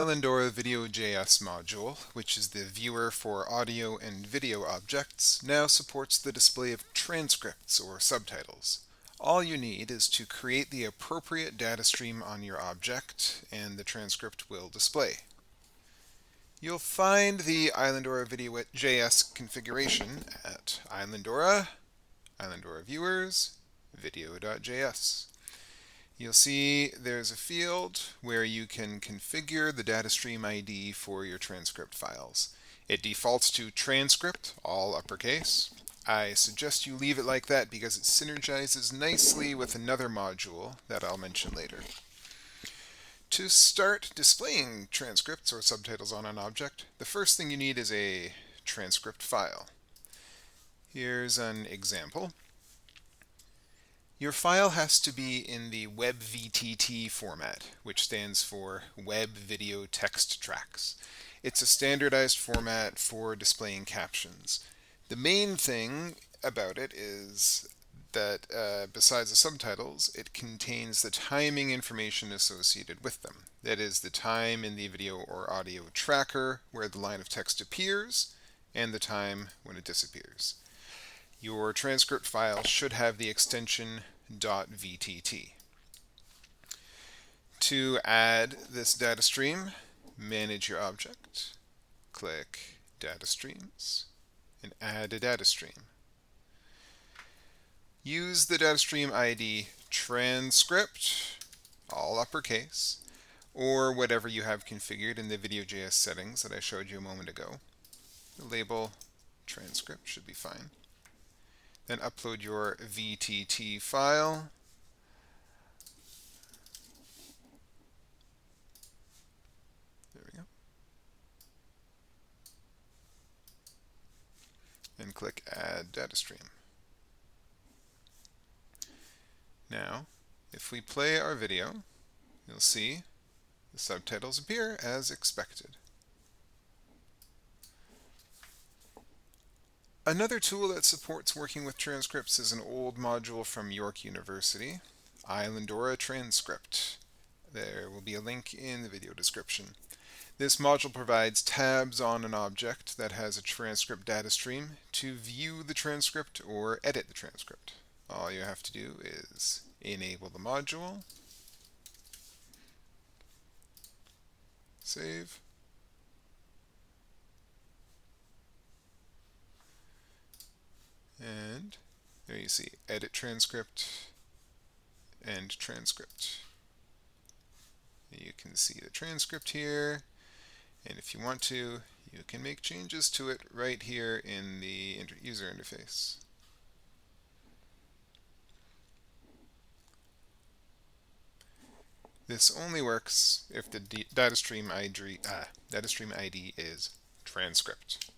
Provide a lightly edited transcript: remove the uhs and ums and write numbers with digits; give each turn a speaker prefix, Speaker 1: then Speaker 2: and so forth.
Speaker 1: Islandora Video.js module, which is the viewer for audio and video objects, now supports the display of transcripts or subtitles. All you need is to create the appropriate data stream on your object, and the transcript will display. You'll find the Islandora Video.js configuration at Islandora, Islandora Viewers, Video.js. You'll see there's a field where you can configure the data stream ID for your transcript files. It defaults to transcript, all uppercase. I suggest you leave it like that because it synergizes nicely with another module that I'll mention later. To start displaying transcripts or subtitles on an object, the first thing you need is a transcript file. Here's an example. Your file has to be in the WebVTT format, which stands for Web Video Text Tracks. It's a standardized format for displaying captions. The main thing about it is that besides the subtitles, it contains the timing information associated with them. That is, the time in the video or audio tracker where the line of text appears and the time when it disappears. Your transcript file should have the extension .vtt. To add this data stream, manage your object, click Data Streams, and add a data stream. Use the data stream ID transcript, all uppercase, or whatever you have configured in the Video.js settings that I showed you a moment ago. The label transcript should be fine. Then upload your VTT file. There we go. And click Add Data Stream. Now, if we play our video, you'll see the subtitles appear as expected. Another tool that supports working with transcripts is an old module from York University, Islandora Transcript. There will be a link in the video description. This module provides tabs on an object that has a transcript data stream to view the transcript or edit the transcript. All you have to do is enable the module, save, and there you see edit transcript and transcript. You can see the transcript here, and if you want to, you can make changes to it right here in the user interface. This only works if the data stream ID is transcript.